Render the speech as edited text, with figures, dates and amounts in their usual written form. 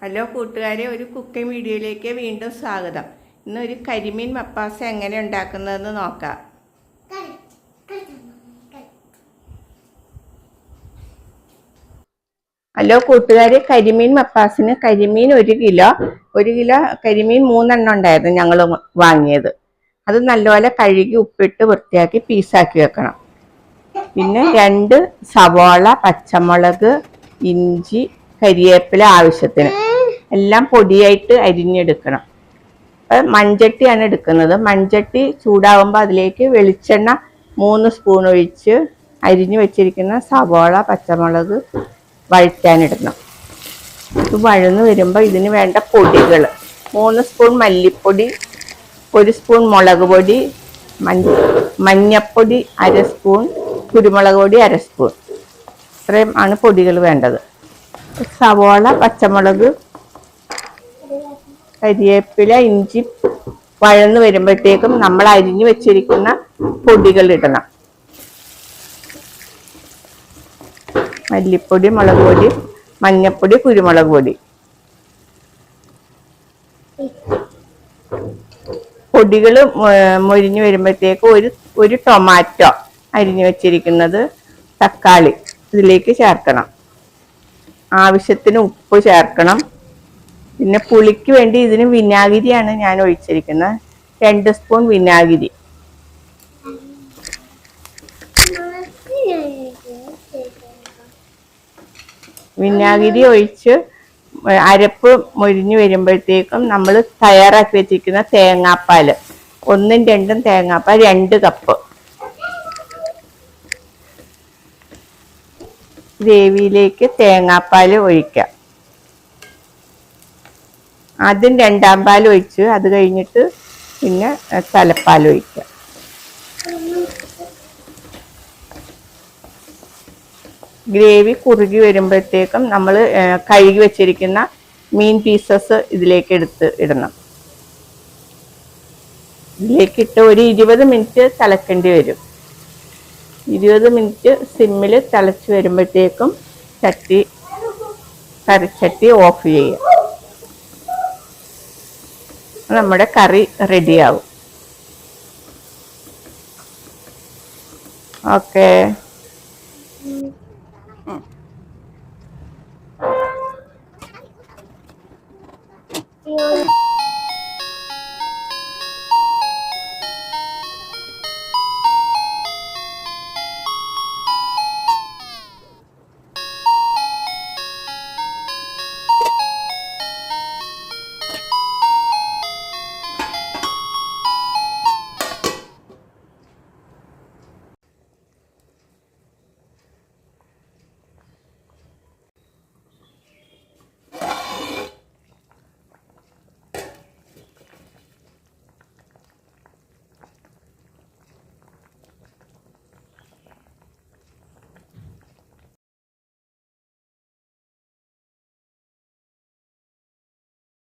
Hello കൂട്ടുകാരെ, ഒരു cooking വീഡിയോയിലേക്ക് വീണ്ടും സ്വാഗതം. ഇന്നൊരു കരിമീൻ മപ്പാസ എങ്ങനെ ഉണ്ടാക്കുന്നതെന്ന് നോക്കാം. ഹലോ കൂട്ടുകാരെ, കരിമീൻ മപ്പാസിന് കരിമീൻ 1 കിലോ കരിമീൻ 3 എണ്ണം ഉണ്ടായിരുന്നു ഞങ്ങൾ വാങ്ങിയത്. അത് നല്ലപോലെ കഴുകി ഉപ്പിട്ട് വൃത്തിയാക്കി പീസാക്കി വെക്കണം. പിന്നെ 2 സവാള, പച്ചമുളക്, ഇഞ്ചി, കരിവേപ്പില ആവശ്യത്തിന് എല്ലാം പൊടിയായിട്ട് അരിഞ്ഞെടുക്കണം. മൺചട്ടിയാണ് എടുക്കുന്നത്. മൺചട്ടി ചൂടാകുമ്പോൾ അതിലേക്ക് വെളിച്ചെണ്ണ 3 സ്പൂൺ ഒഴിച്ച് അരിഞ്ഞു വെച്ചിരിക്കുന്ന സവാള, പച്ചമുളക് വഴറ്റാനിടണം. ഇത് വഴന്ന് വരുമ്പോൾ ഇതിന് വേണ്ട പൊടികൾ: 3 സ്പൂൺ മല്ലിപ്പൊടി, 1 സ്പൂൺ മുളക് പൊടി, മഞ്ഞപ്പൊടി 1/2 സ്പൂൺ, കുരുമുളക് പൊടി 1/2 സ്പൂൺ. ഇത്രയും ആണ് പൊടികൾ വേണ്ടത്. സവാള, പച്ചമുളക്, കരിവേപ്പില, ഇഞ്ചി വഴന്ന് വരുമ്പോഴത്തേക്കും നമ്മൾ അരിഞ്ഞു വെച്ചിരിക്കുന്ന പൊടികൾ ഇടണം. മല്ലിപ്പൊടി, മുളക് പൊടി, മഞ്ഞപ്പൊടി, കുരുമുളക് പൊടി. പൊടികൾ മൊരിഞ്ഞു വരുമ്പോഴത്തേക്ക് ഒരു ടൊമാറ്റോ അരിഞ്ഞു വെച്ചിരിക്കുന്നത്, തക്കാളി ഇതിലേക്ക് ചേർക്കണം. ആവശ്യത്തിന് ഉപ്പ് ചേർക്കണം. പിന്നെ പുളിക്ക് വേണ്ടി ഇതിന് വിനാഗിരിയാണ് ഞാൻ ഒഴിച്ചിരിക്കുന്നത്. 2 സ്പൂൺ വിനാഗിരി. വിനാഗിരി ഒഴിച്ച് അരപ്പ് മൊരിഞ്ഞു വരുമ്പോഴത്തേക്കും നമ്മൾ തയ്യാറാക്കി വെച്ചിരിക്കുന്ന തേങ്ങാപ്പാൽ, 1ഉം 2ഉം തേങ്ങാപ്പാൽ 2 കപ്പ്. ഗ്രേവിയിലേക്ക് തേങ്ങാപ്പാൽ ഒഴിക്കാം. ആദ്യം 2ആം പാൽ ഒഴിച്ച് അത് കഴിഞ്ഞിട്ട് പിന്നെ തലപ്പാൽ ഒഴിക്കാം. ഗ്രേവി കുറുകി വരുമ്പോഴത്തേക്കും നമ്മൾ കഴുകി വെച്ചിരിക്കുന്ന മീൻ പീസസ് ഇതിലേക്ക് ഇടണം. ഇതിലേക്കിട്ട് ഒരു 20 മിനിറ്റ് തിളക്കേണ്ടി വരും. 20 മിനിറ്റ് സിമ്മിൽ തിളച്ച് വരുമ്പോഴത്തേക്കും കറിച്ചട്ടി ഓഫ് ചെയ്യുക. നമ്മുടെ കറി റെഡിയാവും. ഓക്കെ.